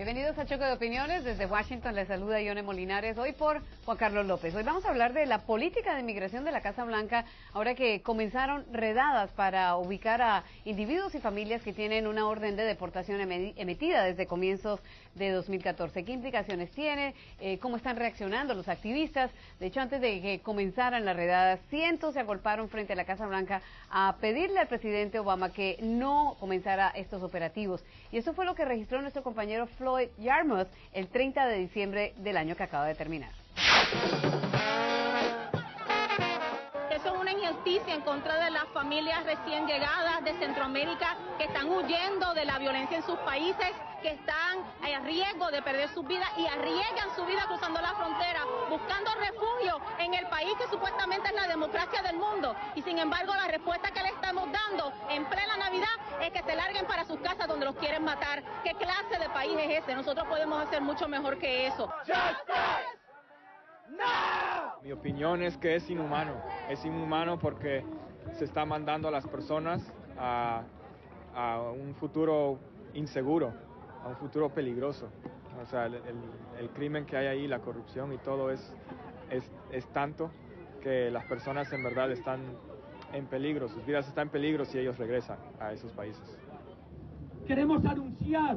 Bienvenidos a Choque de Opiniones. Desde Washington les saluda Ione Molinares, hoy por Juan Carlos López. Hoy vamos a hablar de la política de inmigración de la Casa Blanca, ahora que comenzaron redadas para ubicar a individuos y familias que tienen una orden de deportación emitida desde comienzos de 2014. ¿Qué implicaciones tiene? ¿Cómo están reaccionando los activistas? De hecho, antes de que comenzaran las redadas, cientos se agolparon frente a la Casa Blanca a pedirle al presidente Obama que no comenzara estos operativos. Y eso fue lo que registró nuestro compañero Floyd Yarmouth el 30 de diciembre del año que acaba de terminar. Eso es una injusticia en contra de las familias recién llegadas de Centroamérica que están huyendo de la violencia en sus países, que están a riesgo de perder sus vidas y arriesgan su vida cruzando la frontera, buscando refugio en el país que supuestamente es la democracia del mundo. Y sin embargo, la respuesta que le estamos dando en plena Navidad es que se larguen para sus casas donde los quieren matar. ¿Qué clase de país es ese? Nosotros podemos hacer mucho mejor que eso. ¡No! Mi opinión es que es inhumano porque se está mandando a las personas a un futuro inseguro, a un futuro peligroso. O sea, el crimen que hay ahí, la corrupción y todo es tanto que las personas en verdad están en peligro, sus vidas están en peligro si ellos regresan a esos países. Queremos anunciar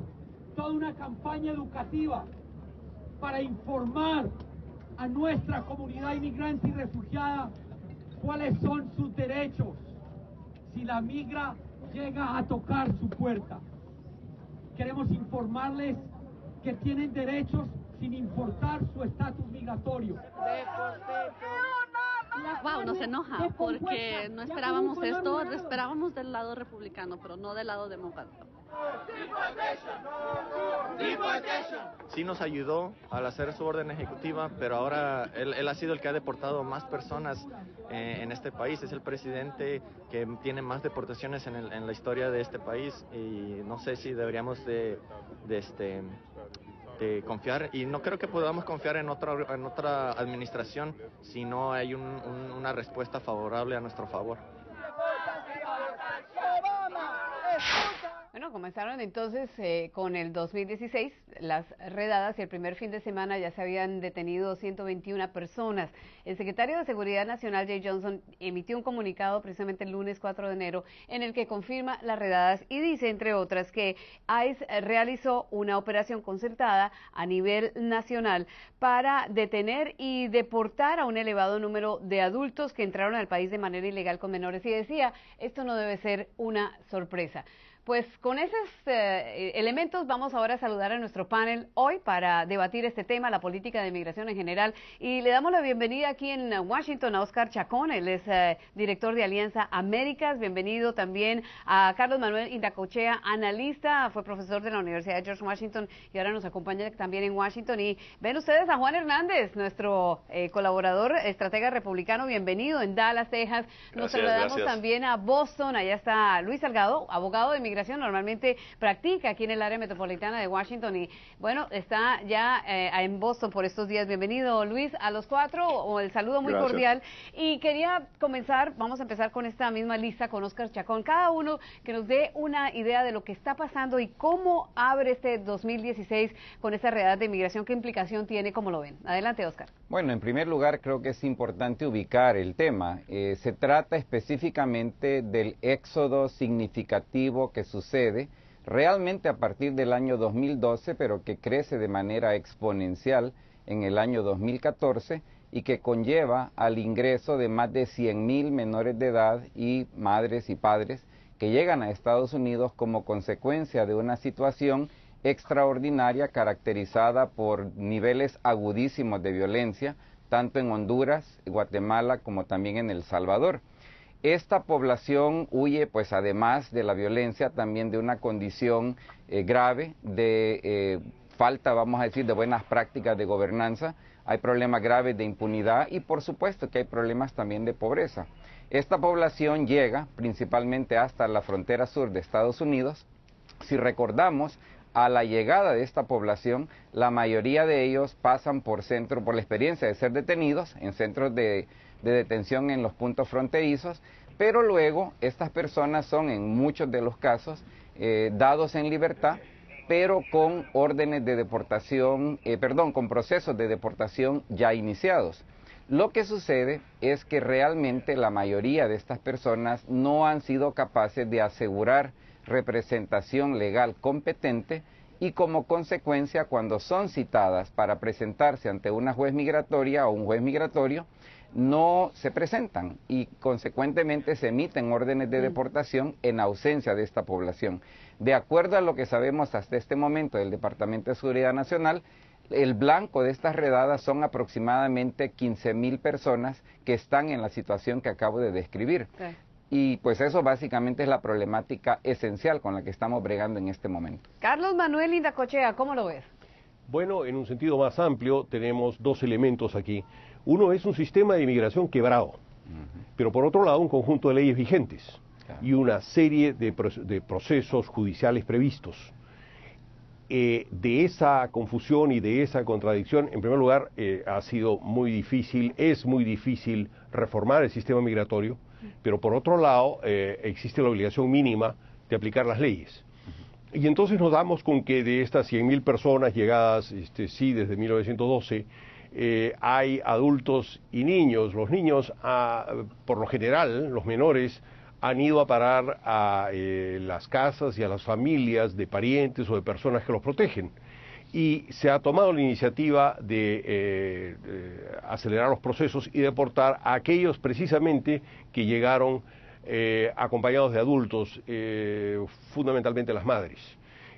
toda una campaña educativa para informar a nuestra comunidad inmigrante y refugiada cuáles son sus derechos si la migra llega a tocar su puerta. Queremos informarles que tienen derechos sin importar su estatus migratorio. Wow, nos enoja porque no esperábamos esto, esperábamos del lado republicano, pero no del lado demócrata. Sí nos ayudó al hacer su orden ejecutiva, pero ahora él ha sido el que ha deportado más personas en este país. Es el presidente que tiene más deportaciones en la historia de este país y no sé si deberíamos de confiar, y no creo que podamos confiar en otra administración si no hay una respuesta favorable a nuestro favor. Bueno, comenzaron entonces con el 2016 las redadas y el primer fin de semana ya se habían detenido 121 personas. El secretario de Seguridad Nacional, Jay Johnson, emitió un comunicado precisamente el lunes 4 de enero en el que confirma las redadas y dice, entre otras, que ICE realizó una operación concertada a nivel nacional para detener y deportar a un elevado número de adultos que entraron al país de manera ilegal con menores. Y decía, esto no debe ser una sorpresa. Pues con esos elementos vamos ahora a saludar a nuestro panel hoy para debatir este tema, la política de inmigración en general. Y le damos la bienvenida aquí en Washington a Oscar Chacón, él es director de Alianza Américas. Bienvenido también a Carlos Manuel Indacochea, analista, fue profesor de la Universidad de George Washington y ahora nos acompaña también en Washington. Y ven ustedes a Juan Hernández, nuestro colaborador, estratega republicano, bienvenido en Dallas, Texas. Nos trasladamos también a Boston, allá está Luis Salgado, abogado de inmigración, normalmente practica aquí en el área metropolitana de Washington y bueno, está ya en Boston por estos días. Bienvenido, Luis, a los cuatro, o el saludo muy cordial. Y quería vamos a empezar con esta misma lista con Oscar Chacón, cada uno que nos dé una idea de lo que está pasando y cómo abre este 2016 con esta redada de inmigración, qué implicación tiene, cómo lo ven. Adelante, Oscar. Bueno, en primer lugar creo que es importante ubicar el tema. Se trata específicamente del éxodo significativo que sucede realmente a partir del año 2012, pero que crece de manera exponencial en el año 2014 y que conlleva al ingreso de más de 100,000 menores de edad y madres y padres que llegan a Estados Unidos como consecuencia de una situación extraordinaria caracterizada por niveles agudísimos de violencia, tanto en Honduras, Guatemala, como también en El Salvador. Esta población huye, pues además de la violencia, también de una condición grave de falta, vamos a decir, de buenas prácticas de gobernanza. Hay problemas graves de impunidad y por supuesto que hay problemas también de pobreza. Esta población llega principalmente hasta la frontera sur de Estados Unidos. Si recordamos, a la llegada de esta población, la mayoría de ellos pasan por la experiencia de ser detenidos en centros de detención en los puntos fronterizos, pero luego estas personas son en muchos de los casos dados en libertad pero con órdenes de deportación, con procesos de deportación ya iniciados. Lo que sucede es que realmente la mayoría de estas personas no han sido capaces de asegurar representación legal competente y como consecuencia cuando son citadas para presentarse ante una juez migratoria o un juez migratorio, no se presentan y consecuentemente se emiten órdenes de deportación en ausencia de esta población. De acuerdo a lo que sabemos hasta este momento del Departamento de Seguridad Nacional, el blanco de estas redadas son aproximadamente 15,000 personas que están en la situación que acabo de describir. Sí. Y pues eso básicamente es la problemática esencial con la que estamos bregando en este momento. Carlos Manuel Indacochea, ¿cómo lo ves? Bueno, en un sentido más amplio tenemos dos elementos aquí. Uno es un sistema de inmigración quebrado, pero por otro lado un conjunto de leyes vigentes y una serie de procesos judiciales previstos. De esa confusión y de esa contradicción, en primer lugar, ha sido muy difícil, es muy difícil reformar el sistema migratorio, pero por otro lado existe la obligación mínima de aplicar las leyes. Y entonces nos damos con que de estas 100,000 personas llegadas, desde 1912, hay adultos y niños. Los niños, por lo general, los menores, han ido a parar a las casas y a las familias de parientes o de personas que los protegen. Y se ha tomado la iniciativa de acelerar los procesos y deportar a aquellos precisamente que llegaron acompañados de adultos, fundamentalmente las madres.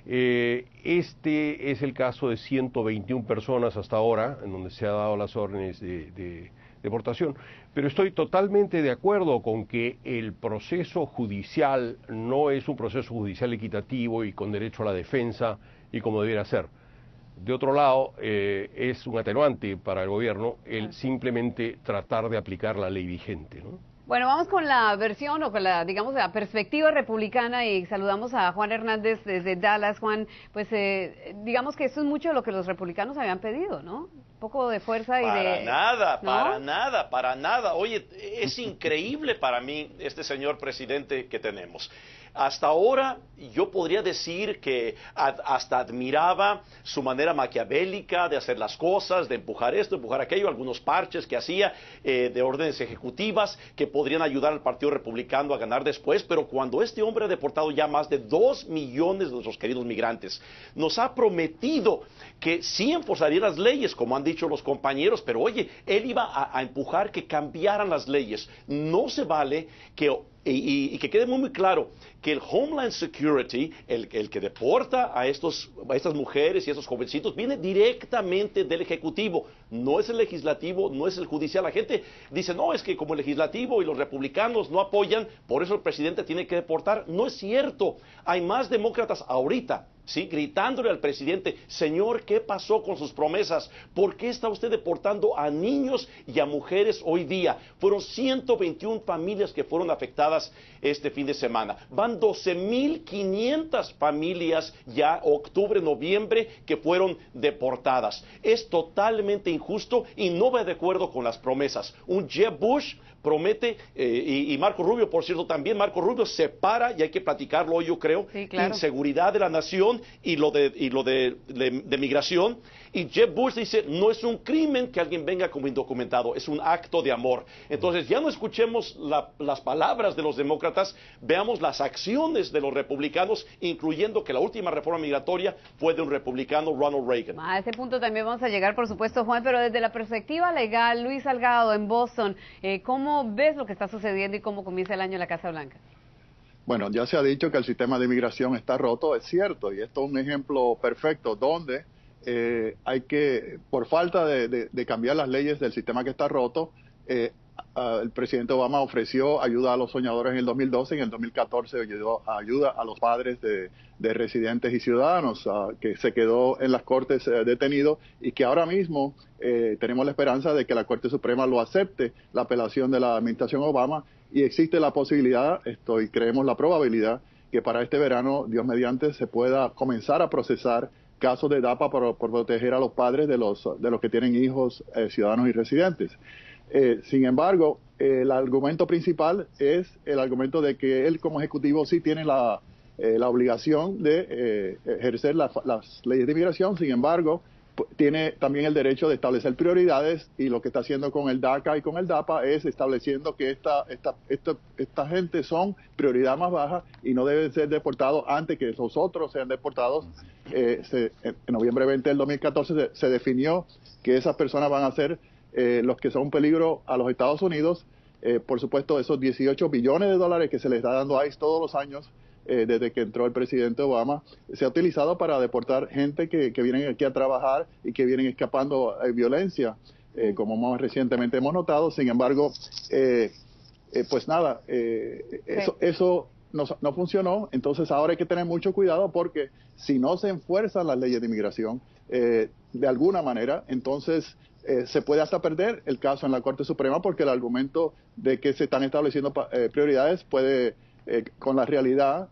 Este es el caso de 121 personas hasta ahora, en donde se han dado las órdenes de deportación, pero estoy totalmente de acuerdo con que el proceso judicial no es un proceso judicial equitativo y con derecho a la defensa y como debiera ser. De otro lado, es un atenuante para el gobierno el simplemente tratar de aplicar la ley vigente, ¿no? Bueno, vamos con la versión o con la, digamos, la perspectiva republicana y saludamos a Juan Hernández desde Dallas. Juan, pues digamos que eso es mucho de lo que los republicanos habían pedido, ¿no? Un poco de fuerza y para de... nada, ¿no? para nada. Oye, es increíble para mí este señor presidente que tenemos. Hasta ahora yo podría decir que hasta admiraba su manera maquiavélica de hacer las cosas, de empujar esto, empujar aquello, algunos parches que hacía de órdenes ejecutivas que podrían ayudar al Partido Republicano a ganar después, pero cuando este hombre ha deportado ya más de 2 millones de nuestros queridos migrantes, nos ha prometido que sí enforzaría las leyes, como han dicho los compañeros, pero oye, él iba a empujar que cambiaran las leyes. No se vale que... Y que quede muy claro que el Homeland Security, el que deporta a estas mujeres y a estos jovencitos, viene directamente del Ejecutivo, no es el Legislativo, no es el Judicial. La gente dice, no, es que como el Legislativo y los republicanos no apoyan, por eso el presidente tiene que deportar. No es cierto, hay más demócratas ahorita, ¿sí?, gritándole al presidente, señor, ¿qué pasó con sus promesas? ¿Por qué está usted deportando a niños y a mujeres hoy día? Fueron 121 familias que fueron afectadas este fin de semana. Van 12,500 familias ya octubre, noviembre que fueron deportadas. Es totalmente injusto y no va de acuerdo con las promesas. Un Jeb Bush promete, y Marco Rubio, por cierto, también Marco Rubio se para, y hay que platicarlo hoy, yo creo, sí, claro, inseguridad de la nación y lo de migración, y Jeb Bush dice, no es un crimen que alguien venga como indocumentado, es un acto de amor. Entonces ya no escuchemos las palabras de los demócratas, veamos las acciones de los republicanos, incluyendo que la última reforma migratoria fue de un republicano, Ronald Reagan. A ese punto también vamos a llegar, por supuesto, Juan, pero desde la perspectiva legal, Luis Salgado, en Boston, ¿cómo ves lo que está sucediendo y cómo comienza el año en la Casa Blanca? Bueno, ya se ha dicho que el sistema de inmigración está roto, es cierto, y esto es un ejemplo perfecto donde hay que, por falta de cambiar las leyes del sistema que está roto, el presidente Obama ofreció ayuda a los soñadores en el 2012, en el 2014 ayuda a los padres de residentes y ciudadanos que se quedó en las Cortes detenido y que ahora mismo tenemos la esperanza de que la Corte Suprema lo acepte, la apelación de la administración Obama, y existe la posibilidad, y creemos la probabilidad, que para este verano, Dios mediante, se pueda comenzar a procesar casos de DAPA por proteger a los padres de los que tienen hijos ciudadanos y residentes. Sin embargo, el argumento principal es el argumento de que él como ejecutivo sí tiene la la obligación de ejercer las leyes de inmigración. Sin embargo, tiene también el derecho de establecer prioridades, y lo que está haciendo con el DACA y con el DAPA es estableciendo que esta gente son prioridad más baja y no deben ser deportados antes que los otros sean deportados. En noviembre 20 del 2014 se definió que esas personas van a ser los que son un peligro a los Estados Unidos. Por supuesto, esos 18 billones de dólares que se les está dando a ICE todos los años desde que entró el presidente Obama, se ha utilizado para deportar gente que vienen aquí a trabajar y que vienen escapando violencia, como más recientemente hemos notado. Sin embargo, pues nada, eso no funcionó. Entonces ahora hay que tener mucho cuidado, porque si no se enfuerzan las leyes de inmigración de alguna manera, entonces se puede hasta perder el caso en la Corte Suprema, porque el argumento de que se están estableciendo prioridades puede con la realidad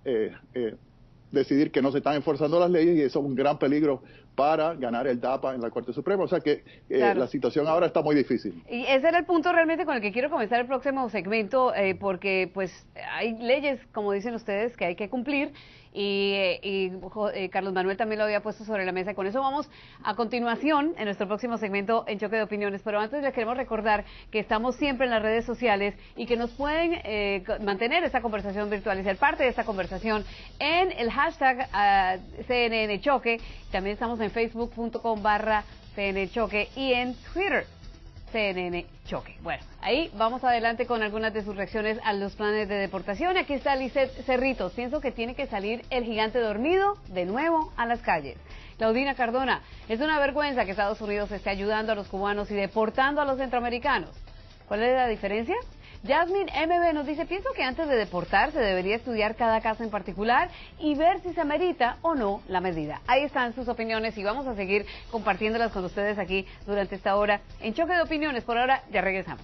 decidir que no se están enforzando las leyes, y eso es un gran peligro para ganar el DAPA en la Corte Suprema. O sea que claro, la situación ahora está muy difícil. Y ese era el punto realmente con el que quiero comenzar el próximo segmento, porque pues hay leyes, como dicen ustedes, que hay que cumplir, y Carlos Manuel también lo había puesto sobre la mesa. Con eso vamos a continuación en nuestro próximo segmento en Choque de Opiniones. Pero antes les queremos recordar que estamos siempre en las redes sociales y que nos pueden mantener esta conversación virtual y ser parte de esta conversación en el hashtag CNN Choque. También estamos en facebook.com/CNN Choque y en Twitter CNN Choque. Bueno, ahí vamos adelante con algunas de sus reacciones a los planes de deportación. Aquí está Lisette Cerritos. Pienso que tiene que salir el gigante dormido de nuevo a las calles. Claudina Cardona, es una vergüenza que Estados Unidos esté ayudando a los cubanos y deportando a los centroamericanos. ¿Cuál es la diferencia? Jasmine MB nos dice, pienso que antes de deportar se debería estudiar cada caso en particular y ver si se amerita o no la medida. Ahí están sus opiniones y vamos a seguir compartiéndolas con ustedes aquí durante esta hora en Choque de Opiniones. Por ahora ya regresamos.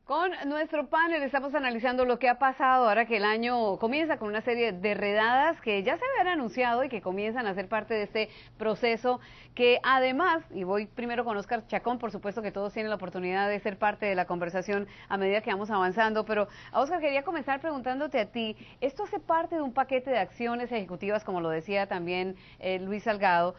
Con nuestro panel estamos analizando lo que ha pasado ahora que el año comienza con una serie de redadas que ya se habían anunciado y que comienzan a ser parte de este proceso, que además, y voy primero con Oscar Chacón, por supuesto que todos tienen la oportunidad de ser parte de la conversación a medida que vamos avanzando, pero Oscar, quería comenzar preguntándote a ti, ¿esto hace parte de un paquete de acciones ejecutivas, como lo decía también Luis Salgado?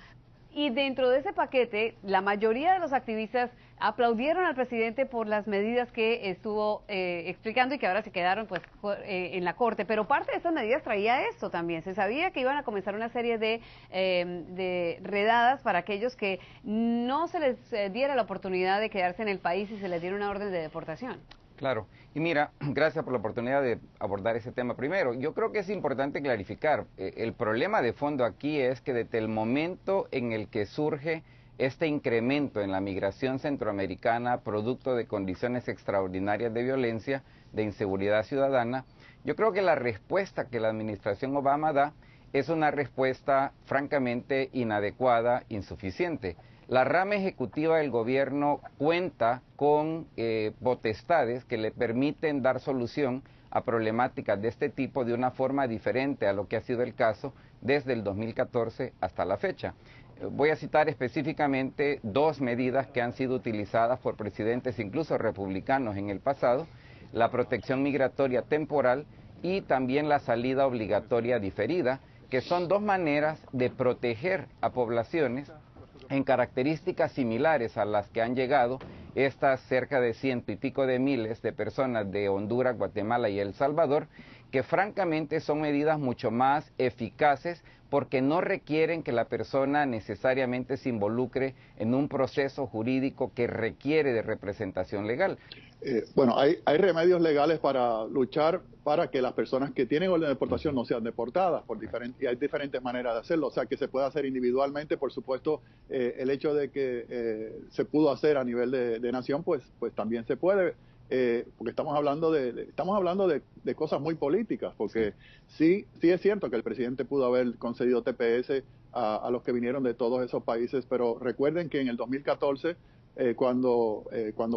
Y dentro de ese paquete, la mayoría de los activistas aplaudieron al presidente por las medidas que estuvo explicando y que ahora se quedaron pues en la Corte. Pero parte de estas medidas traía esto también. Se sabía que iban a comenzar una serie de redadas para aquellos que no se les diera la oportunidad de quedarse en el país y se les diera una orden de deportación. Claro. Y mira, gracias por la oportunidad de abordar ese tema primero. Yo creo que es importante clarificar, el problema de fondo aquí es que desde el momento en el que surge este incremento en la migración centroamericana, producto de condiciones extraordinarias de violencia, de inseguridad ciudadana, yo creo que la respuesta que la administración Obama da es una respuesta francamente inadecuada, insuficiente. La rama ejecutiva del gobierno cuenta con potestades que le permiten dar solución a problemáticas de este tipo de una forma diferente a lo que ha sido el caso desde el 2014 hasta la fecha. Voy a citar específicamente dos medidas que han sido utilizadas por presidentes, incluso republicanos, en el pasado: la protección migratoria temporal y también la salida obligatoria diferida, que son dos maneras de proteger a poblaciones en características similares a las que han llegado estas cerca de 100 y pico de miles de personas de Honduras, Guatemala y El Salvador, que francamente son medidas mucho más eficaces porque no requieren que la persona necesariamente se involucre en un proceso jurídico que requiere de representación legal. Bueno, hay remedios legales para luchar para que las personas que tienen orden de deportación no sean deportadas, y hay diferentes maneras de hacerlo, o sea, que se puede hacer individualmente. Por supuesto, el hecho de que se pudo hacer a nivel de nación, pues también se puede, porque estamos hablando de cosas muy políticas, porque sí es cierto que el presidente pudo haber concedido TPS a los que vinieron de todos esos países, pero recuerden que en el 2014, cuando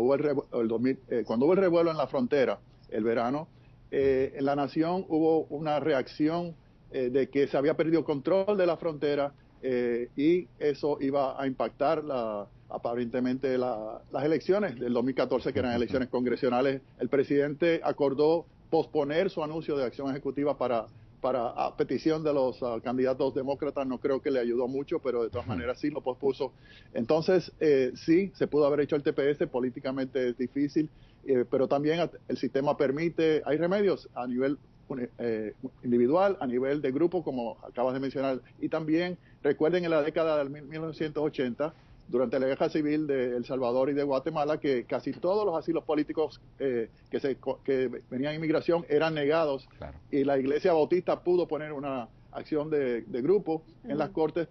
hubo el revuelo en la frontera, el verano, en la nación hubo una reacción de que se había perdido control de la frontera, y eso iba a impactar aparentemente las elecciones del 2014, que eran elecciones congresionales. El presidente acordó posponer su anuncio de acción ejecutiva para a petición de los candidatos demócratas no creo que le ayudó mucho, pero de todas maneras sí lo pospuso. Entonces, sí, se pudo haber hecho el TPS, políticamente es difícil, pero también el sistema permite, hay remedios a nivel individual, a nivel de grupo, como acabas de mencionar, y también recuerden en la década del 1980, durante la guerra civil de El Salvador y de Guatemala, que casi todos los asilos políticos que venían en inmigración eran negados, claro. Y la Iglesia Bautista pudo poner una acción de grupo en las cortes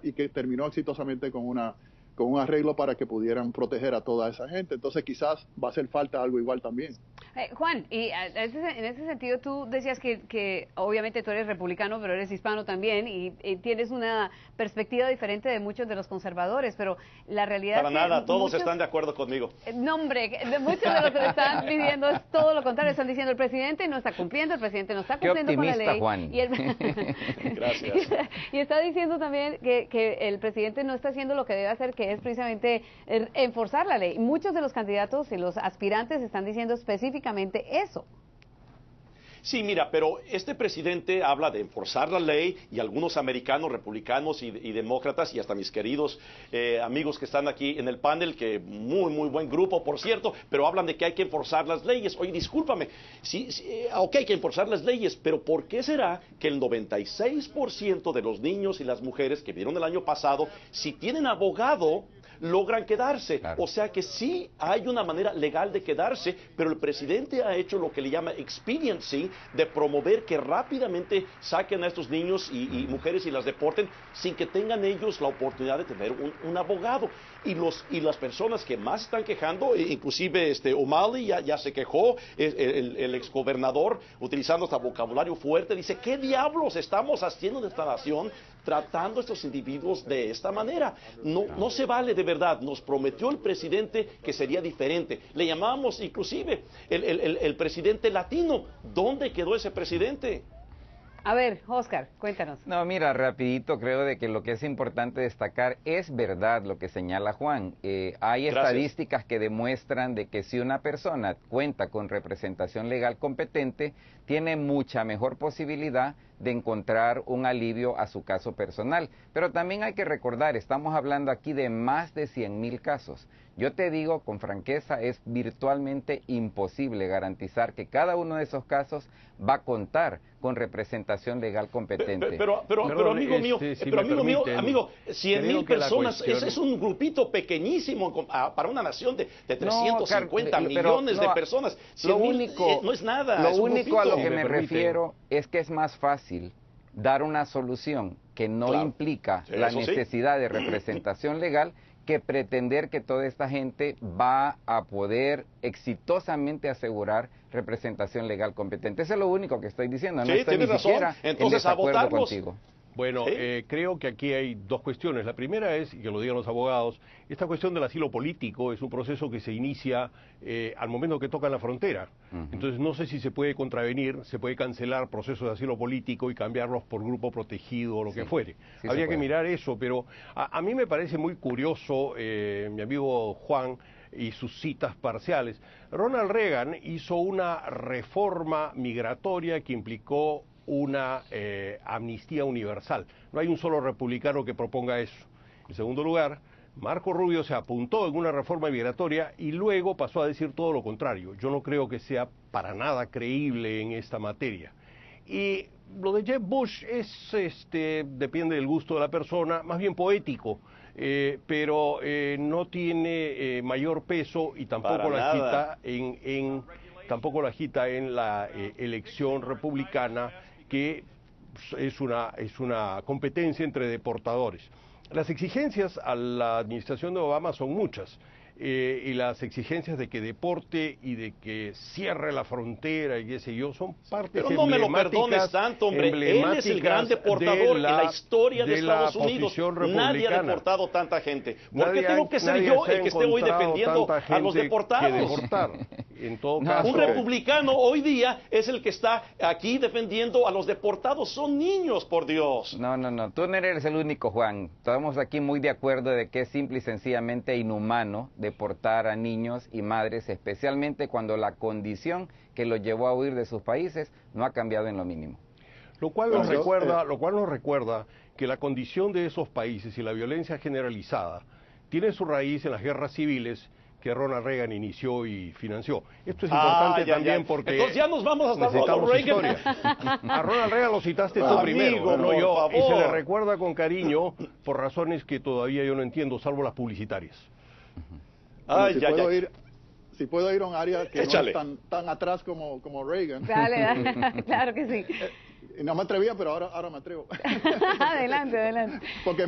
y que terminó exitosamente con un arreglo para que pudieran proteger a toda esa gente. Entonces quizás va a hacer falta algo igual también. Juan, y en ese sentido tú decías que obviamente tú eres republicano, pero eres hispano también, y tienes una perspectiva diferente de muchos de los conservadores, pero la realidad Para es nada, todos están de acuerdo conmigo. No, hombre, muchos de los que están pidiendo es todo lo contrario, están diciendo el presidente no está cumpliendo, el presidente no está cumpliendo con la ley. Juan. Gracias. Y está diciendo también que el presidente no está haciendo lo que debe hacer, que es precisamente enforzar la ley. Muchos de los candidatos y los aspirantes están diciendo específicamente eso. Sí, mira, pero este presidente habla de enforzar la ley y algunos americanos, republicanos y demócratas y hasta mis queridos amigos que están aquí en el panel, que muy buen grupo, por cierto, pero hablan de que hay que enforzar las leyes. Oye, discúlpame, sí, ok, hay que enforzar las leyes, pero ¿por qué será que el 96% de los niños y las mujeres que vieron el año pasado, si tienen abogado, logran quedarse? Claro. O sea que sí hay una manera legal de quedarse, pero el presidente ha hecho lo que le llama expediency, de promover que rápidamente saquen a estos niños y mujeres y las deporten sin que tengan ellos la oportunidad de tener un abogado. Y las personas que más están quejando, inclusive O'Malley ya se quejó, el exgobernador, utilizando hasta vocabulario fuerte, dice, ¿qué diablos estamos haciendo en esta nación tratando a estos individuos de esta manera? No se vale, de verdad. Nos prometió el presidente que sería diferente. Le llamábamos inclusive el presidente latino. ¿Dónde quedó ese presidente? A ver, Oscar, cuéntanos. No, mira, rapidito, creo de que lo que es importante destacar es verdad lo que señala Juan. Hay estadísticas que demuestran de que si una persona cuenta con representación legal competente, tiene mucha mejor posibilidad de encontrar un alivio a su caso personal. Pero también hay que recordar, estamos hablando aquí de más de 100,000 casos. Yo te digo con franqueza, es virtualmente imposible garantizar que cada uno de esos casos va a contar con representación legal competente. Pero amigo mío, 100,000 personas, es un grupito pequeñísimo para una nación de 350 millones de personas. 100,000 no es nada. Lo único a lo que me refiero es que es más fácil dar una solución que no implica la necesidad de representación legal que pretender que toda esta gente va a poder exitosamente asegurar representación legal competente. Eso es lo único que estoy diciendo, no estoy ni siquiera en desacuerdo contigo. Bueno, creo que aquí hay dos cuestiones. La primera es, y que lo digan los abogados, esta cuestión del asilo político es un proceso que se inicia al momento que tocan la frontera. Entonces no sé si se puede contravenir, se puede cancelar procesos de asilo político y cambiarlos por grupo protegido o lo que fuere. Habría que mirar eso, pero a mí me parece muy curioso, mi amigo Juan, y sus citas parciales. Ronald Reagan hizo una reforma migratoria que implicó una amnistía universal. No hay un solo republicano que proponga eso. En segundo lugar, Marco Rubio se apuntó en una reforma migratoria y luego pasó a decir todo lo contrario. Yo no creo que sea para nada creíble en esta materia. Y lo de Jeb Bush es, depende del gusto de la persona, más bien poético, pero no tiene mayor peso y tampoco la agita tampoco la agita en la elección republicana, que es una competencia entre deportadores. Las exigencias a la administración de Obama son muchas, y las exigencias de que deporte y de que cierre la frontera y qué sé yo, son partes emblemáticas. Pero no me lo perdones tanto, hombre. Él es el gran deportador en la historia de Estados Unidos. Nadie ha deportado tanta gente. ¿Por qué tengo que ser yo el que esté hoy defendiendo a los deportados? En todo caso, un republicano hoy día es el que está aquí defendiendo a los deportados. Son niños, por Dios. No, tú no eres el único, Juan. Estamos aquí muy de acuerdo de que es simple y sencillamente inhumano deportar a niños y madres, especialmente cuando la condición que los llevó a huir de sus países no ha cambiado en lo mínimo. Lo cual nos recuerda que la condición de esos países y la violencia generalizada tiene su raíz en las guerras civiles que Ronald Reagan inició y financió. Esto es importante también porque entonces ya nos vamos hasta necesitamos Reagan. Historia. A Ronald Reagan lo citaste tú primero, no yo, favor. y se le recuerda con cariño por razones que todavía yo no entiendo, salvo las publicitarias. Si puedo ir a un área que Échale. no es tan atrás como Reagan. Dale, claro que sí. No me atrevía, pero ahora me atrevo. Adelante. Porque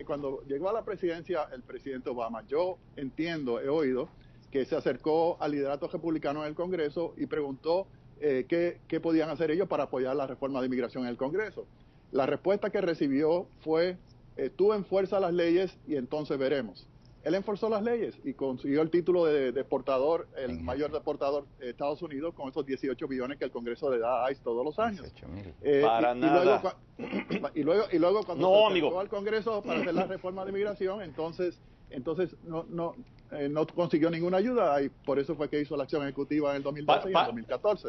cuando llegó a la presidencia el presidente Obama, yo he oído que se acercó al liderato republicano en el Congreso y preguntó qué podían hacer ellos para apoyar la reforma de inmigración en el Congreso. La respuesta que recibió fue, tú enfuerza las leyes y entonces veremos. Él enforzó las leyes y consiguió el título de deportador, el mayor deportador de Estados Unidos, con esos 18 billones que el Congreso le da a ICE todos los años. Para nada. Y luego cuando No, se amigo. acercó al Congreso para hacer la reforma de inmigración, entonces no consiguió ninguna ayuda y por eso fue que hizo la acción ejecutiva en el 2012 y en el 2014.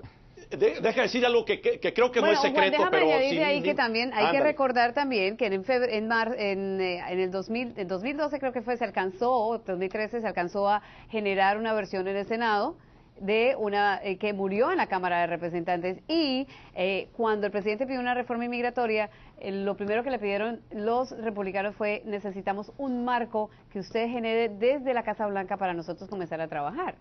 Deja decir algo que creo que no es secreto, Juan, pero añadir ahí que también hay que recordar también que en el 2012 creo que fue 2013 se alcanzó a generar una versión en el Senado de una que murió en la Cámara de Representantes y cuando el presidente pidió una reforma inmigratoria, lo primero que le pidieron los republicanos fue necesitamos un marco que usted genere desde la Casa Blanca para nosotros comenzar a trabajar.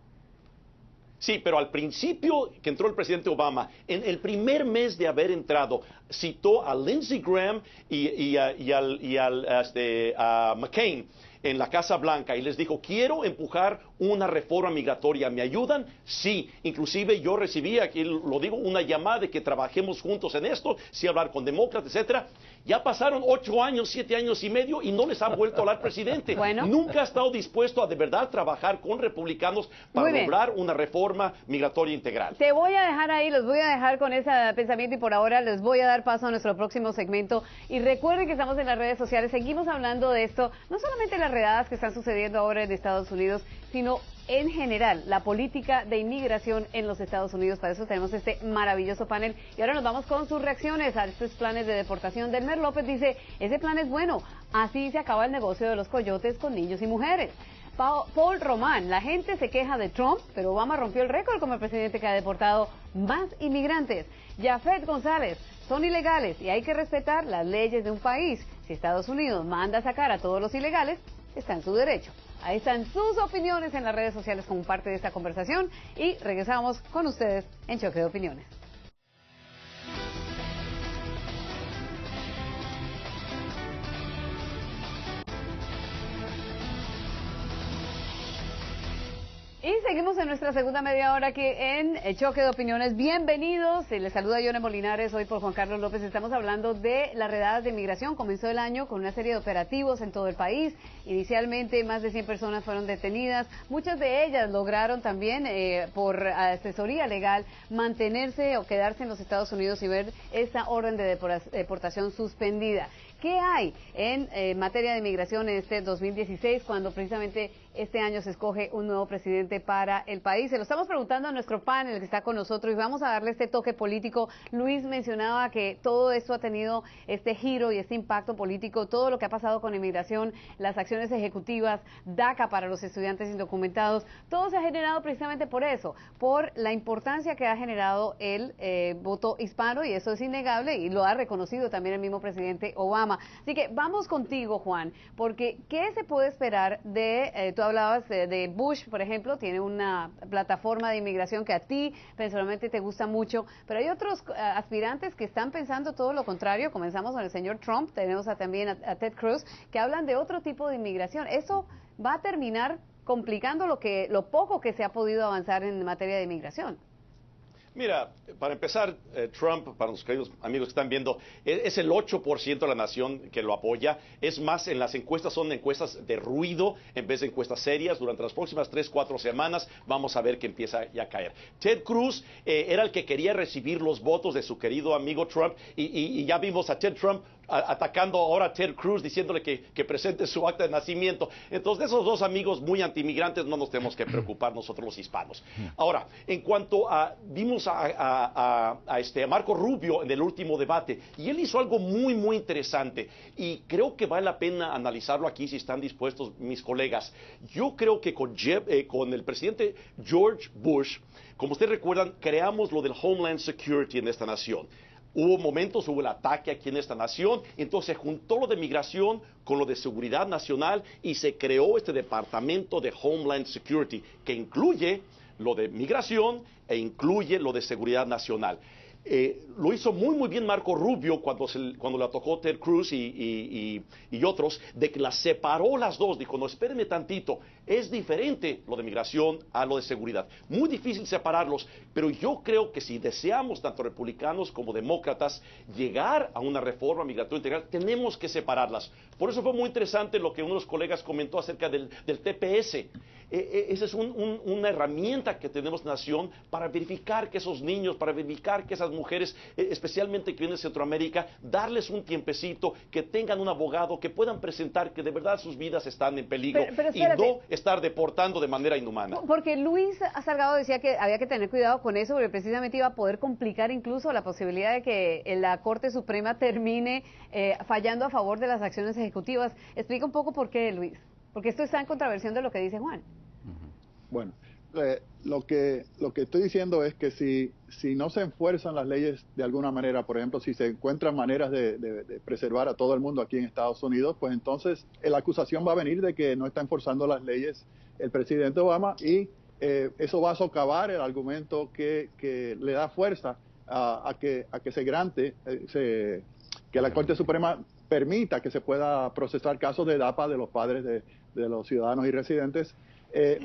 Sí, pero al principio que entró el presidente Obama, en el primer mes de haber entrado, citó a Lindsey Graham y a McCain en la Casa Blanca y les dijo, quiero empujar una reforma migratoria, ¿me ayudan? Sí, inclusive yo recibí, aquí lo digo, una llamada de que trabajemos juntos en esto, sí hablar con demócratas, etcétera. Ya pasaron 8 años, 7 años y medio y no les ha vuelto a hablar presidente. Bueno. Nunca ha estado dispuesto a de verdad trabajar con republicanos para lograr una reforma migratoria integral. Te voy a dejar ahí, los voy a dejar con ese pensamiento y por ahora les voy a dar paso a nuestro próximo segmento. Y recuerden que estamos en las redes sociales, seguimos hablando de esto, no solamente las redadas que están sucediendo ahora en Estados Unidos, sino en general, la política de inmigración en los Estados Unidos. Para eso tenemos este maravilloso panel. Y ahora nos vamos con sus reacciones a estos planes de deportación. Delmer López dice, ese plan es bueno, así se acaba el negocio de los coyotes con niños y mujeres. Paul Román, la gente se queja de Trump, pero Obama rompió el récord como el presidente que ha deportado más inmigrantes. Jafet González, son ilegales y hay que respetar las leyes de un país. Si Estados Unidos manda a sacar a todos los ilegales, está en su derecho. Ahí están sus opiniones en las redes sociales como parte de esta conversación y regresamos con ustedes en Choque de Opiniones. Y seguimos en nuestra segunda media hora aquí en Choque de Opiniones. Bienvenidos. Les saluda Yone Molinares, hoy por Juan Carlos López. Estamos hablando de las redadas de inmigración. Comenzó el año con una serie de operativos en todo el país. Inicialmente más de 100 personas fueron detenidas. Muchas de ellas lograron también, por asesoría legal, mantenerse o quedarse en los Estados Unidos y ver esta orden de deportación suspendida. ¿Qué hay en materia de inmigración en este 2016 cuando precisamente este año se escoge un nuevo presidente para el país? Se lo estamos preguntando a nuestro panel que está con nosotros y vamos a darle este toque político. Luis mencionaba que todo esto ha tenido este giro y este impacto político, todo lo que ha pasado con inmigración, las acciones ejecutivas, DACA para los estudiantes indocumentados, todo se ha generado precisamente por eso, por la importancia que ha generado el voto hispano y eso es innegable y lo ha reconocido también el mismo presidente Obama. Así que vamos contigo, Juan, porque ¿qué se puede esperar de, tú hablabas de Bush, por ejemplo, tiene una plataforma de inmigración que a ti personalmente te gusta mucho, pero hay otros aspirantes que están pensando todo lo contrario. Comenzamos con el señor Trump, tenemos también a Ted Cruz, que hablan de otro tipo de inmigración. Eso va a terminar complicando lo poco que se ha podido avanzar en materia de inmigración. Mira, para empezar, Trump, para los queridos amigos que están viendo, es el 8% de la nación que lo apoya. Es más, en las encuestas son encuestas de ruido en vez de encuestas serias. Durante las próximas 3-4 semanas vamos a ver que empieza ya a caer. Ted Cruz era el que quería recibir los votos de su querido amigo Trump y ya vimos a Ted Trump atacando ahora a Ted Cruz, diciéndole que presente su acta de nacimiento. Entonces, de esos dos amigos muy antimigrantes no nos tenemos que preocupar nosotros los hispanos. Ahora, en cuanto a, vimos a Marco Rubio en el último debate, y él hizo algo muy, muy interesante, y creo que vale la pena analizarlo aquí si están dispuestos mis colegas. Yo creo que con el presidente George Bush, como ustedes recuerdan, creamos lo del Homeland Security en esta nación. Hubo momentos, hubo el ataque aquí en esta nación, entonces se juntó lo de migración con lo de seguridad nacional y se creó este departamento de Homeland Security, que incluye lo de migración e incluye lo de seguridad nacional. Lo hizo muy muy bien Marco Rubio cuando la tocó Ted Cruz y otros, de que las separó las dos. Dijo, no, espérenme tantito, es diferente lo de migración a lo de seguridad. Muy difícil separarlos, pero yo creo que si deseamos, tanto republicanos como demócratas, llegar a una reforma migratoria integral, tenemos que separarlas. Por eso fue muy interesante lo que uno de los colegas comentó acerca del TPS. Esa es una herramienta que tenemos en la nación para verificar que esos niños, para verificar que esas mujeres, especialmente que vienen de Centroamérica, darles un tiempecito, que tengan un abogado, que puedan presentar que de verdad sus vidas están en peligro y no estar deportando de manera inhumana. Porque Luis Salgado decía que había que tener cuidado con eso, porque precisamente iba a poder complicar incluso la posibilidad de que la Corte Suprema termine fallando a favor de las acciones ejecutivas. Explica un poco por qué, Luis, porque esto está en contraversión de lo que dice Juan. Bueno, lo que estoy diciendo es que si no se enfuerzan las leyes de alguna manera, por ejemplo, si se encuentran maneras de preservar a todo el mundo aquí en Estados Unidos, pues entonces la acusación va a venir de que no está enforzando las leyes el presidente Obama y eso va a socavar el argumento que le da fuerza a que se grante, que la Corte Suprema permita que se pueda procesar casos de DAPA de los padres de los ciudadanos y residentes,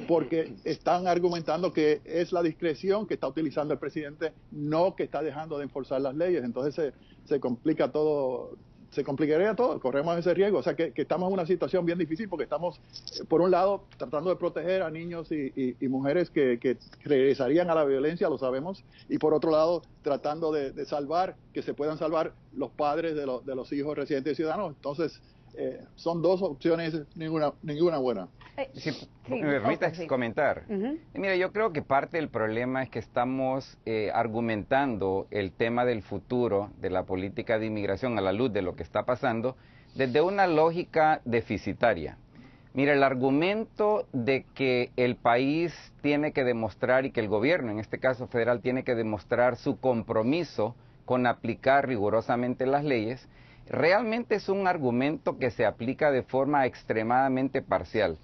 porque están argumentando que es la discreción que está utilizando el presidente, no que está dejando de enforzar las leyes. Entonces se complica todo, se complicaría todo, corremos ese riesgo. O sea que estamos en una situación bien difícil porque estamos, por un lado, tratando de proteger a niños y mujeres que regresarían a la violencia, lo sabemos, y por otro lado, tratando de salvar, que se puedan salvar los padres de los hijos residentes y ciudadanos. Entonces, son dos opciones, ninguna buena. Si me permites comentar. Mira, yo creo que parte del problema es que estamos argumentando el tema del futuro de la política de inmigración a la luz de lo que está pasando desde una lógica deficitaria. Mira, el argumento de que el país tiene que demostrar y que el gobierno, en este caso federal, tiene que demostrar su compromiso con aplicar rigurosamente las leyes, realmente es un argumento que se aplica de forma extremadamente parcial.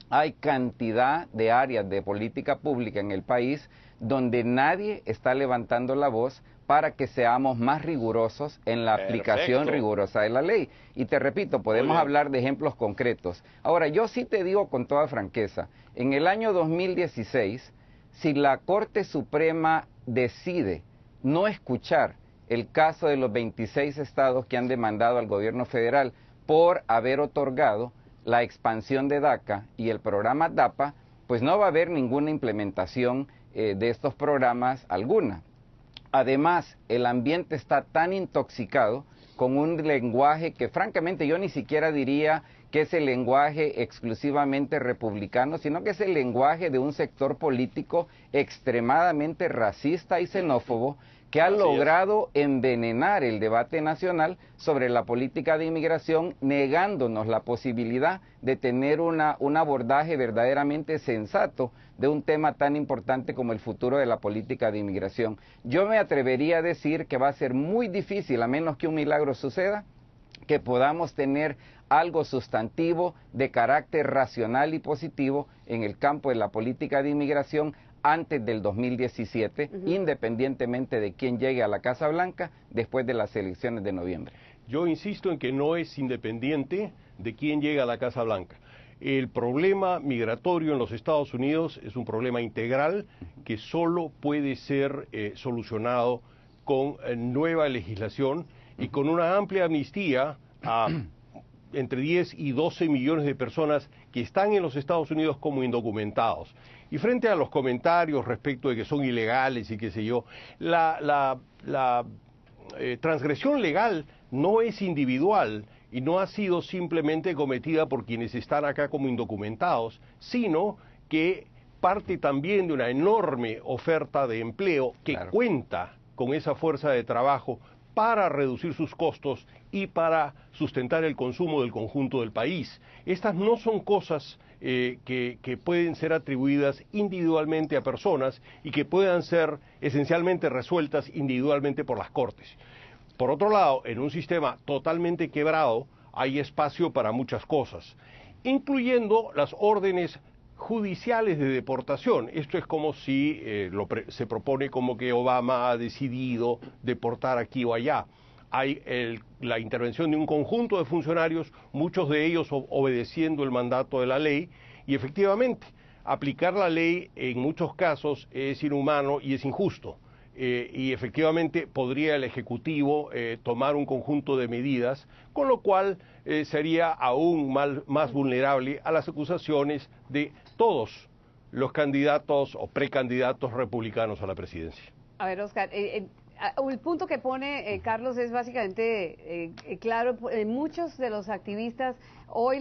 Hay cantidad de áreas de política pública en el país donde nadie está levantando la voz para que seamos más rigurosos en la aplicación rigurosa de la ley. Y te repito, podemos hablar de ejemplos concretos. Ahora, yo sí te digo con toda franqueza, en el año 2016, si la Corte Suprema decide no escuchar el caso de los 26 estados que han demandado al gobierno federal por haber otorgado la expansión de DACA y el programa DAPA, pues no va a haber ninguna implementación de estos programas alguna. Además, el ambiente está tan intoxicado con un lenguaje que francamente yo ni siquiera diría que es el lenguaje exclusivamente republicano, sino que es el lenguaje de un sector político extremadamente racista y xenófobo que ha logrado envenenar el debate nacional sobre la política de inmigración, negándonos la posibilidad de tener un abordaje verdaderamente sensato de un tema tan importante como el futuro de la política de inmigración. Yo me atrevería a decir que va a ser muy difícil, a menos que un milagro suceda, que podamos tener algo sustantivo de carácter racional y positivo en el campo de la política de inmigración antes del 2017, independientemente de quién llegue a la Casa Blanca después de las elecciones de noviembre. Yo insisto en que no es independiente de quién llega a la Casa Blanca. El problema migratorio en los Estados Unidos es un problema integral que solo puede ser solucionado con nueva legislación y con una amplia amnistía a entre 10 y 12 millones de personas que están en los Estados Unidos como indocumentados. Y frente a los comentarios respecto de que son ilegales y qué sé yo, la transgresión legal no es individual y no ha sido simplemente cometida por quienes están acá como indocumentados, sino que parte también de una enorme oferta de empleo que cuenta con esa fuerza de trabajo para reducir sus costos y para sustentar el consumo del conjunto del país. Estas no son cosas que pueden ser atribuidas individualmente a personas y que puedan ser esencialmente resueltas individualmente por las Cortes. Por otro lado, en un sistema totalmente quebrado hay espacio para muchas cosas, incluyendo las órdenes judiciales de deportación. Esto es como si se propone como que Obama ha decidido deportar aquí o allá. Hay la intervención de un conjunto de funcionarios, muchos de ellos obedeciendo el mandato de la ley, y efectivamente aplicar la ley en muchos casos es inhumano y es injusto. Y efectivamente podría el Ejecutivo tomar un conjunto de medidas, con lo cual sería aún más vulnerable a las acusaciones de todos los candidatos o precandidatos republicanos a la presidencia. A ver, Oscar, el punto que pone Carlos es básicamente claro. Muchos de los activistas hoy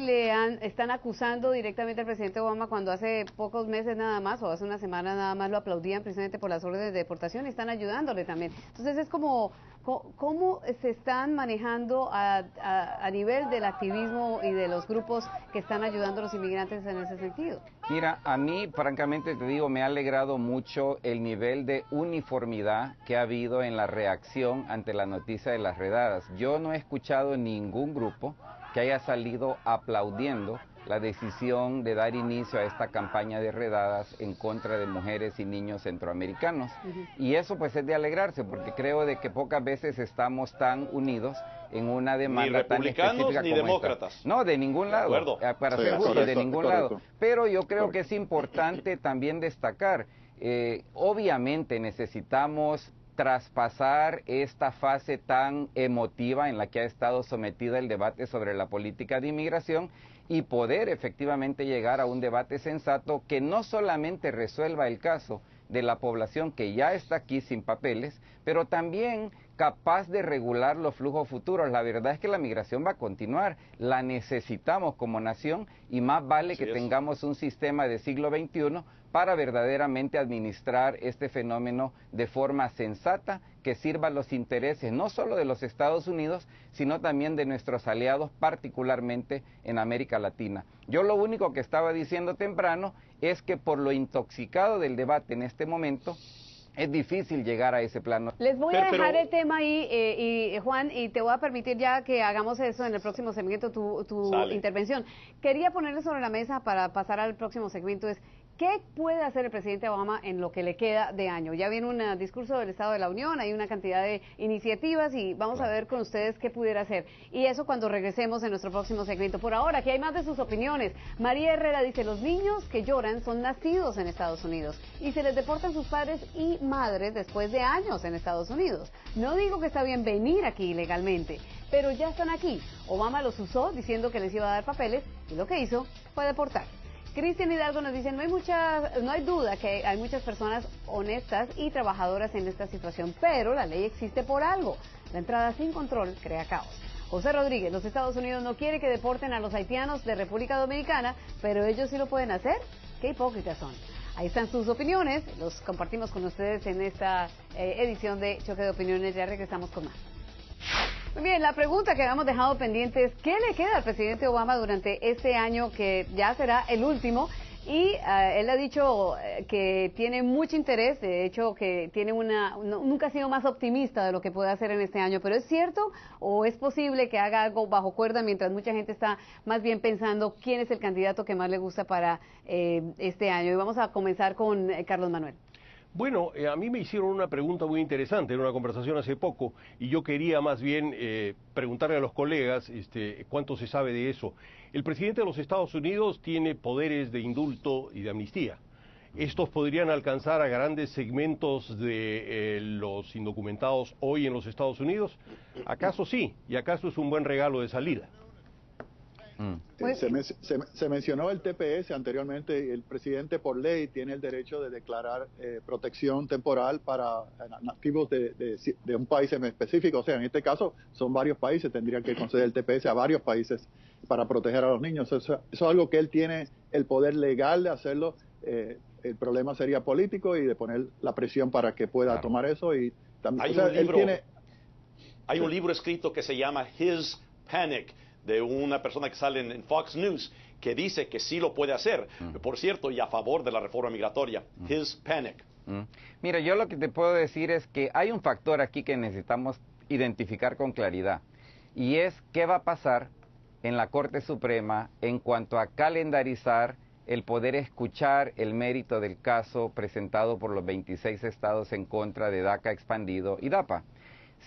están acusando directamente al presidente Obama cuando hace pocos meses nada más, o hace una semana nada más, lo aplaudían precisamente por las órdenes de deportación y están ayudándole también. Entonces es como, ¿cómo se están manejando a nivel del activismo y de los grupos que están ayudando a los inmigrantes en ese sentido? Mira, a mí, francamente te digo, me ha alegrado mucho el nivel de uniformidad que ha habido en la reacción ante la noticia de las redadas. Yo no he escuchado ningún grupo que haya salido aplaudiendo la decisión de dar inicio a esta campaña de redadas en contra de mujeres y niños centroamericanos. Y eso pues es de alegrarse, porque creo de que pocas veces estamos tan unidos en una demanda tan específica como esta. Ni demócratas. No, de ningún lado, para ser justo, de ningún lado. Pero yo creo que es importante también destacar, obviamente necesitamos traspasar esta fase tan emotiva en la que ha estado sometida el debate sobre la política de inmigración y poder efectivamente llegar a un debate sensato que no solamente resuelva el caso de la población que ya está aquí sin papeles, pero también capaz de regular los flujos futuros. La verdad es que la migración va a continuar, la necesitamos como nación y más vale que tengamos un sistema de siglo XXI para verdaderamente administrar este fenómeno de forma sensata que sirva a los intereses no solo de los Estados Unidos, sino también de nuestros aliados, particularmente en América Latina. Yo lo único que estaba diciendo temprano es que por lo intoxicado del debate en este momento, es difícil llegar a ese plano. Les voy a dejar el tema ahí, y Juan, y te voy a permitir ya que hagamos eso en el próximo segmento, tu intervención. Quería ponerle sobre la mesa para pasar al próximo segmento es, ¿qué puede hacer el presidente Obama en lo que le queda de año? Ya viene un discurso del Estado de la Unión, hay una cantidad de iniciativas y vamos a ver con ustedes qué pudiera hacer. Y eso cuando regresemos en nuestro próximo segmento. Por ahora, aquí hay más de sus opiniones. María Herrera dice, los niños que lloran son nacidos en Estados Unidos y se les deportan sus padres y madres después de años en Estados Unidos. No digo que está bien venir aquí ilegalmente, pero ya están aquí. Obama los usó diciendo que les iba a dar papeles y lo que hizo fue deportar. Cristian Hidalgo nos dice, no hay duda que hay muchas personas honestas y trabajadoras en esta situación, pero la ley existe por algo. La entrada sin control crea caos. José Rodríguez, los Estados Unidos no quiere que deporten a los haitianos de República Dominicana, pero ellos sí lo pueden hacer. Qué hipócritas son. Ahí están sus opiniones, los compartimos con ustedes en esta edición de Choque de Opiniones. Ya regresamos con más. Muy bien, la pregunta que habíamos dejado pendiente es ¿qué le queda al presidente Obama durante este año que ya será el último? Y él ha dicho que tiene mucho interés, de hecho que tiene nunca ha sido más optimista de lo que puede hacer en este año, pero ¿es cierto o es posible que haga algo bajo cuerda mientras mucha gente está más bien pensando quién es el candidato que más le gusta para este año? Y vamos a comenzar con Carlos Manuel. Bueno, a mí me hicieron una pregunta muy interesante en una conversación hace poco y yo quería más bien preguntarle a los colegas cuánto se sabe de eso. El presidente de los Estados Unidos tiene poderes de indulto y de amnistía. Estos podrían alcanzar a grandes segmentos de los indocumentados hoy en los Estados Unidos. ¿Acaso sí? ¿Y acaso es un buen regalo de salida? Se mencionó el TPS anteriormente. El presidente por ley tiene el derecho de declarar protección temporal para nativos de un país en específico. O sea, en este caso son varios países, tendría que conceder el TPS a varios países para proteger a los niños. Eso es algo que él tiene el poder legal de hacerlo. El problema sería político y de poner la presión para que pueda tomar eso. Y también, hay un libro escrito que se llama His Panic, de una persona que sale en Fox News, que dice que sí lo puede hacer, por cierto, y a favor de la reforma migratoria. His Panic. Mira, yo lo que te puedo decir es que hay un factor aquí que necesitamos identificar con claridad, y es qué va a pasar en la Corte Suprema en cuanto a calendarizar el poder escuchar el mérito del caso presentado por los 26 estados en contra de DACA expandido y DAPA.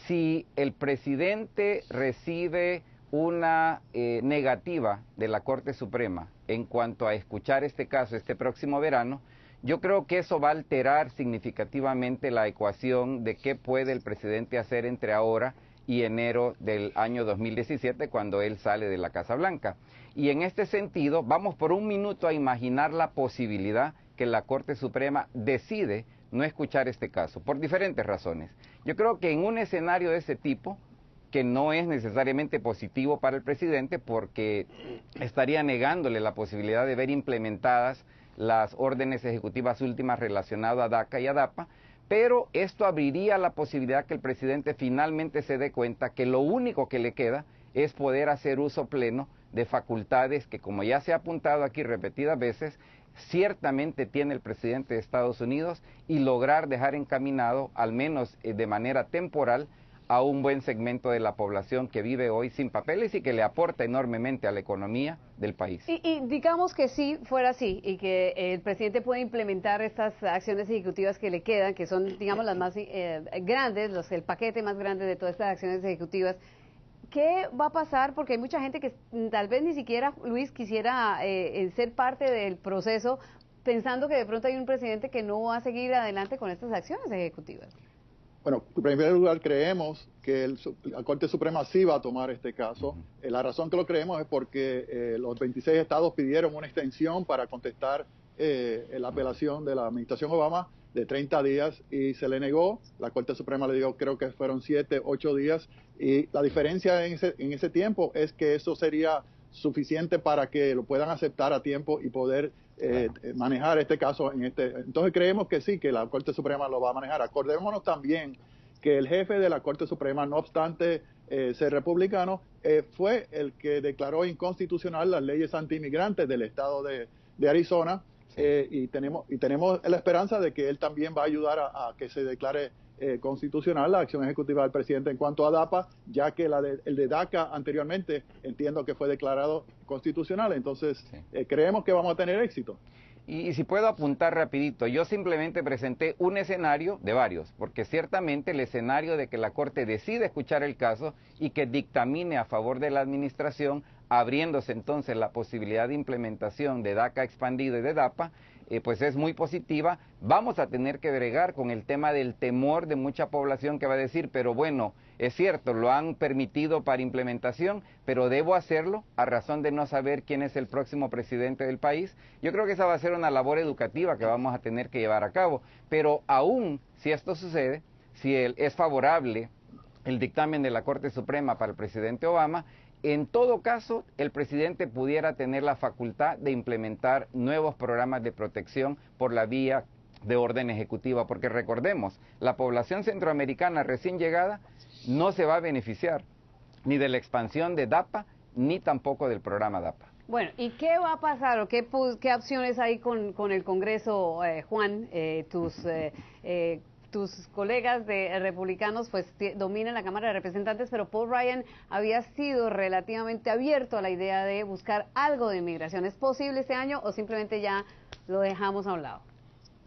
Si el presidente recibe una negativa de la Corte Suprema en cuanto a escuchar este caso este próximo verano, yo creo que eso va a alterar significativamente la ecuación de qué puede el presidente hacer entre ahora y enero del año 2017, cuando él sale de la Casa Blanca. Y en este sentido, vamos por un minuto a imaginar la posibilidad que la Corte Suprema decide no escuchar este caso, por diferentes razones. Yo creo que en un escenario de ese tipo, que no es necesariamente positivo para el presidente, porque estaría negándole la posibilidad de ver implementadas las órdenes ejecutivas últimas relacionadas a DACA y a DAPA, pero esto abriría la posibilidad que el presidente finalmente se dé cuenta que lo único que le queda es poder hacer uso pleno de facultades que, como ya se ha apuntado aquí repetidas veces, ciertamente tiene el presidente de Estados Unidos, y lograr dejar encaminado, al menos de manera temporal, a un buen segmento de la población que vive hoy sin papeles y que le aporta enormemente a la economía del país. Y digamos que sí fuera así, y que el presidente puede implementar estas acciones ejecutivas que le quedan, que son, digamos, las más grandes, el paquete más grande de todas estas acciones ejecutivas. ¿Qué va a pasar? Porque hay mucha gente que tal vez ni siquiera, Luis, quisiera ser parte del proceso, pensando que de pronto hay un presidente que no va a seguir adelante con estas acciones ejecutivas. Bueno, en primer lugar, creemos que la Corte Suprema sí va a tomar este caso. La razón que lo creemos es porque los 26 estados pidieron una extensión para contestar la apelación de la administración Obama de 30 días y se le negó. La Corte Suprema le dio, creo que fueron 7, 8 días, y la diferencia en ese tiempo es que eso sería suficiente para que lo puedan aceptar a tiempo y poder manejar este caso entonces creemos que sí, que la Corte Suprema lo va a manejar. Acordémonos también que el jefe de la Corte Suprema, no obstante ser republicano, fue el que declaró inconstitucional las leyes antiinmigrantes del estado de Arizona. Y tenemos la esperanza de que él también va a ayudar a que se declare constitucional la acción ejecutiva del presidente en cuanto a DAPA, ya que el de DACA anteriormente entiendo que fue declarado constitucional. Entonces creemos que vamos a tener éxito. Y si puedo apuntar rapidito, yo simplemente presenté un escenario de varios, porque ciertamente el escenario de que la Corte decida escuchar el caso y que dictamine a favor de la administración, abriéndose entonces la posibilidad de implementación de DACA expandido y de DAPA, pues es muy positiva. Vamos a tener que bregar con el tema del temor de mucha población que va a decir, pero bueno, es cierto, lo han permitido para implementación, pero debo hacerlo a razón de no saber quién es el próximo presidente del país. Yo creo que esa va a ser una labor educativa que vamos a tener que llevar a cabo, pero aún si esto sucede, si es favorable el dictamen de la Corte Suprema para el presidente Obama, en todo caso, el presidente pudiera tener la facultad de implementar nuevos programas de protección por la vía de orden ejecutiva, porque recordemos, la población centroamericana recién llegada no se va a beneficiar ni de la expansión de DAPA, ni tampoco del programa DAPA. Bueno, ¿y qué va a pasar o qué opciones hay con el Congreso, Juan? Tus colegas de republicanos pues dominan la Cámara de Representantes, pero Paul Ryan había sido relativamente abierto a la idea de buscar algo de inmigración. ¿Es posible este año o simplemente ya lo dejamos a un lado?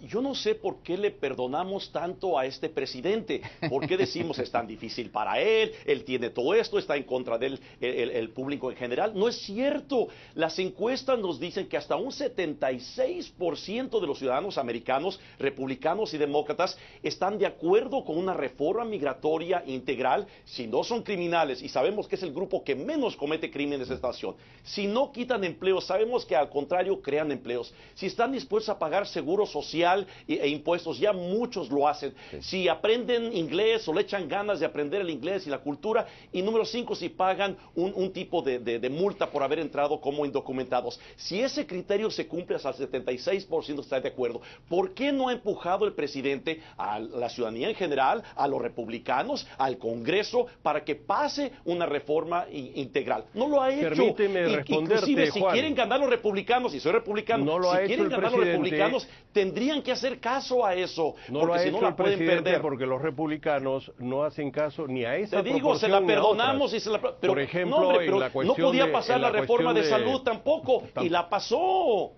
yo no sé por qué le perdonamos tanto a este presidente. ¿Por qué decimos es tan difícil para él? Él tiene todo esto, está en contra del el público en general. No es cierto. Las encuestas nos dicen que hasta un 76% de los ciudadanos americanos, republicanos y demócratas, están de acuerdo con una reforma migratoria integral si no son criminales, y sabemos que es el grupo que menos comete crímenes en esta nación. Si no quitan empleos, sabemos que al contrario crean empleos. Si están dispuestos a pagar seguro social e impuestos, ya muchos lo hacen. Sí. Si aprenden inglés o le echan ganas de aprender el inglés y la cultura. Y número 5, si pagan un tipo de multa por haber entrado como indocumentados. Si ese criterio se cumple, hasta el 76% está de acuerdo. ¿Por qué no ha empujado el presidente a la ciudadanía en general, a los republicanos, al Congreso, para que pase una reforma integral? No lo ha hecho. Permíteme responderte, inclusive, si Juan, quieren ganar los republicanos, y soy republicano, no lo si ha quieren hecho el ganar los presidente. republicanos, tendrían que hacer caso a eso, no porque si no la pueden perder. Porque los republicanos no hacen caso ni a esa Te digo, se la perdonamos y se la... Pero, por ejemplo, no, hombre, pero en la cuestión no podía pasar la reforma de salud tampoco, y la pasó.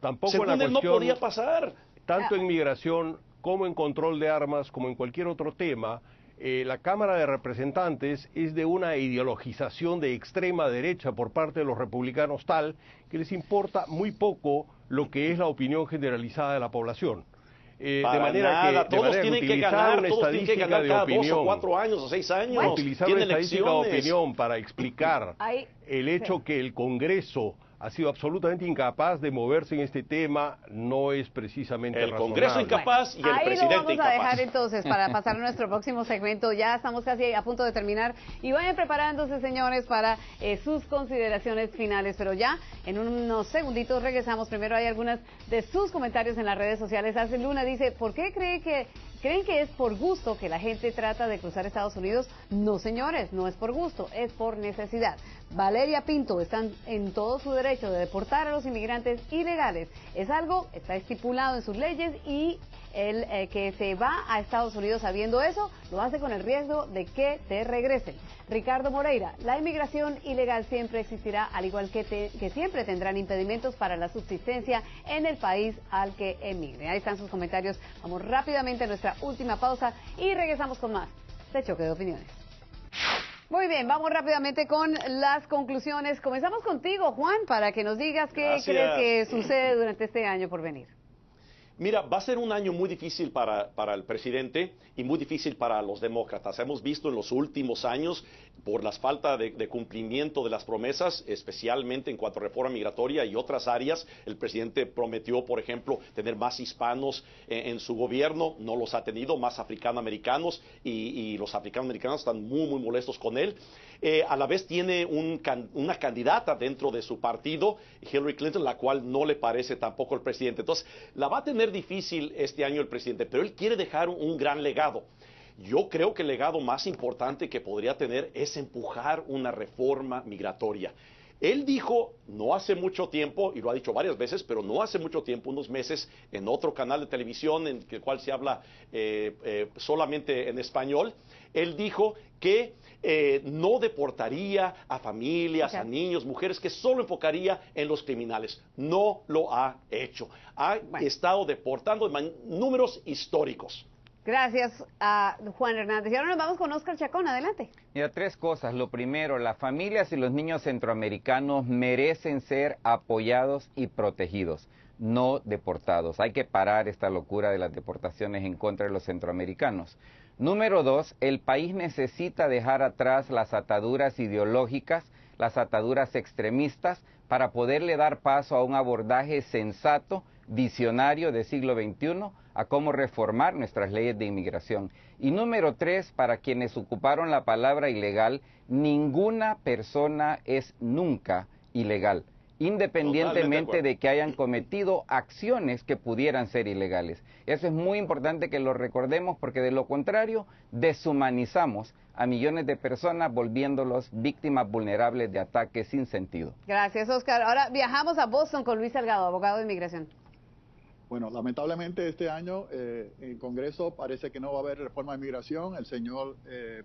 Tampoco según en la él cuestión, no podía pasar. Tanto en migración como en control de armas, como en cualquier otro tema, la Cámara de Representantes es de una ideologización de extrema derecha por parte de los republicanos tal que les importa muy poco lo que es la opinión generalizada de la población. De manera que todos tienen que ganar, todos tienen que ganar cada 2 o 4 años o 6 años. Utilizar una estadística de opinión para explicar el hecho que el Congreso ha sido absolutamente incapaz de moverse en este tema, no es precisamente el razonable. Congreso incapaz y el presidente incapaz. Ahí lo vamos a dejar entonces para pasar a nuestro próximo segmento. Ya estamos casi a punto de terminar y vayan preparándose, señores, para sus consideraciones finales. Pero ya en unos segunditos regresamos. Primero hay algunas de sus comentarios en las redes sociales. Arce Luna dice, ¿por qué creen que es por gusto que la gente trata de cruzar Estados Unidos? No, señores, no es por gusto, es por necesidad. Valeria Pinto, están en todo su derecho de deportar a los inmigrantes ilegales. Es algo, está estipulado en sus leyes y el que se va a Estados Unidos sabiendo eso, lo hace con el riesgo de que te regresen. Ricardo Moreira, la inmigración ilegal siempre existirá, al igual que siempre tendrán impedimentos para la subsistencia en el país al que emigren. Ahí están sus comentarios. Vamos rápidamente a nuestra última pausa y regresamos con más de Choque de Opiniones. Muy bien, vamos rápidamente con las conclusiones. Comenzamos contigo, Juan, para que nos digas qué crees que sucede durante este año por venir. Mira, va a ser un año muy difícil para el presidente y muy difícil para los demócratas. Hemos visto en los últimos años, por la falta de cumplimiento de las promesas, especialmente en cuanto a reforma migratoria y otras áreas, el presidente prometió, por ejemplo, tener más hispanos en su gobierno, no los ha tenido, más africanoamericanos, y los africanoamericanos están muy, muy molestos con él. A la vez tiene una candidata dentro de su partido, Hillary Clinton, la cual no le parece tampoco el presidente. Entonces, la va a tener difícil este año el presidente, pero él quiere dejar un gran legado. Yo creo que el legado más importante que podría tener es empujar una reforma migratoria. Él dijo no hace mucho tiempo, y lo ha dicho varias veces, pero no hace mucho tiempo, unos meses, en otro canal de televisión en el cual se habla solamente en español, él dijo que no deportaría a familias, a niños, mujeres, que solo enfocaría en los criminales. No lo ha hecho. Ha estado deportando números históricos. Gracias a Juan Hernández. Y ahora nos vamos con Oscar Chacón, adelante. Mira, 3 cosas. Lo primero, las familias y los niños centroamericanos merecen ser apoyados y protegidos, no deportados. Hay que parar esta locura de las deportaciones en contra de los centroamericanos. Número 2, el país necesita dejar atrás las ataduras ideológicas, las ataduras extremistas, para poderle dar paso a un abordaje sensato, visionario del siglo XXI, a cómo reformar nuestras leyes de inmigración. Y número 3, para quienes ocuparon la palabra ilegal, ninguna persona es nunca ilegal, independientemente de que hayan cometido acciones que pudieran ser ilegales. Eso es muy importante que lo recordemos, porque de lo contrario deshumanizamos a millones de personas, volviéndolos víctimas vulnerables de ataques sin sentido. Gracias, Oscar. Ahora viajamos a Boston con Luis Salgado, abogado de inmigración. Bueno, lamentablemente este año en el Congreso parece que no va a haber reforma de inmigración. El señor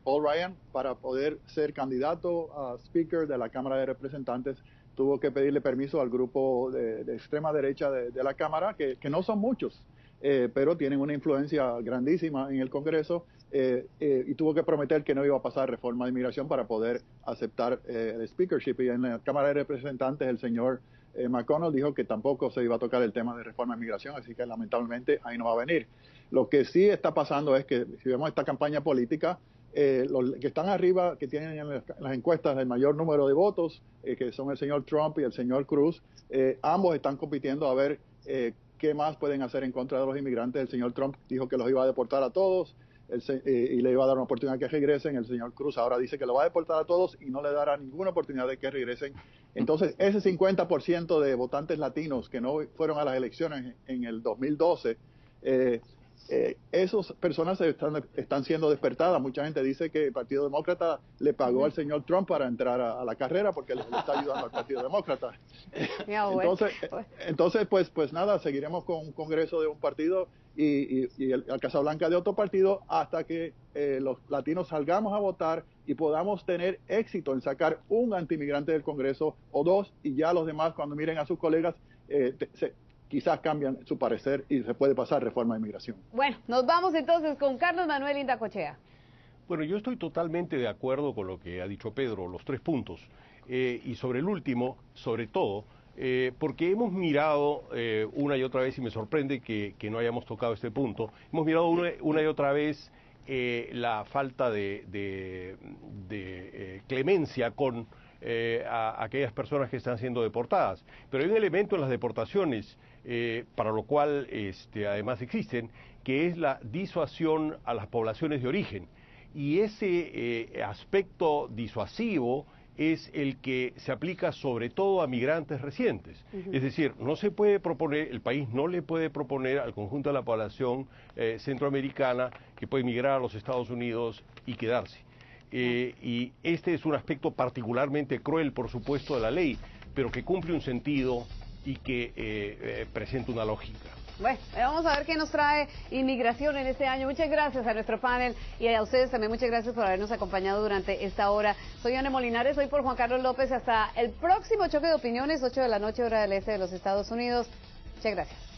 Paul Ryan, para poder ser candidato a Speaker de la Cámara de Representantes, tuvo que pedirle permiso al grupo de extrema derecha de la Cámara, que no son muchos, pero tienen una influencia grandísima en el Congreso y tuvo que prometer que no iba a pasar reforma de inmigración para poder aceptar el speakership. Y en la Cámara de Representantes el señor McConnell dijo que tampoco se iba a tocar el tema de reforma de inmigración, así que lamentablemente ahí no va a venir. Lo que sí está pasando es que si vemos esta campaña política, los que están arriba, que tienen en las encuestas el mayor número de votos, que son el señor Trump y el señor Cruz, ambos están compitiendo a ver qué más pueden hacer en contra de los inmigrantes. El señor Trump dijo que los iba a deportar a todos y le iba a dar una oportunidad que regresen. El señor Cruz ahora dice que lo va a deportar a todos y no le dará ninguna oportunidad de que regresen. Entonces, ese 50% de votantes latinos que no fueron a las elecciones en el 2012, esas personas están siendo despertadas. Mucha gente dice que el Partido Demócrata le pagó al señor Trump para entrar a la carrera porque le está ayudando al Partido Demócrata. Entonces pues nada, seguiremos con un congreso de un partido y la Casa Blanca de otro partido hasta que los latinos salgamos a votar y podamos tener éxito en sacar un antiinmigrante del Congreso o dos, y ya los demás, cuando miren a sus colegas, quizás cambian su parecer y se puede pasar reforma de inmigración. Bueno, nos vamos entonces con Carlos Manuel Indacochea. Bueno, yo estoy totalmente de acuerdo con lo que ha dicho Pedro, los 3 puntos. Y sobre el último, sobre todo, porque hemos mirado una y otra vez, y me sorprende que no hayamos tocado este punto, hemos mirado una y otra vez la falta de clemencia con a aquellas personas que están siendo deportadas. Pero hay un elemento en las deportaciones para lo cual además existen, que es la disuasión a las poblaciones de origen. Y ese aspecto disuasivo es el que se aplica sobre todo a migrantes recientes. Es decir, no se puede proponer, el país no le puede proponer al conjunto de la población centroamericana que puede migrar a los Estados Unidos y quedarse. Y este es un aspecto particularmente cruel, por supuesto, de la ley, pero que cumple un sentido y que presenta una lógica. Bueno, vamos a ver qué nos trae inmigración en este año. Muchas gracias a nuestro panel y a ustedes también muchas gracias por habernos acompañado durante esta hora. Soy Ana Molinares, hoy por Juan Carlos López. Hasta el próximo choque de opiniones, 8 de la noche, hora del este de los Estados Unidos. Muchas gracias.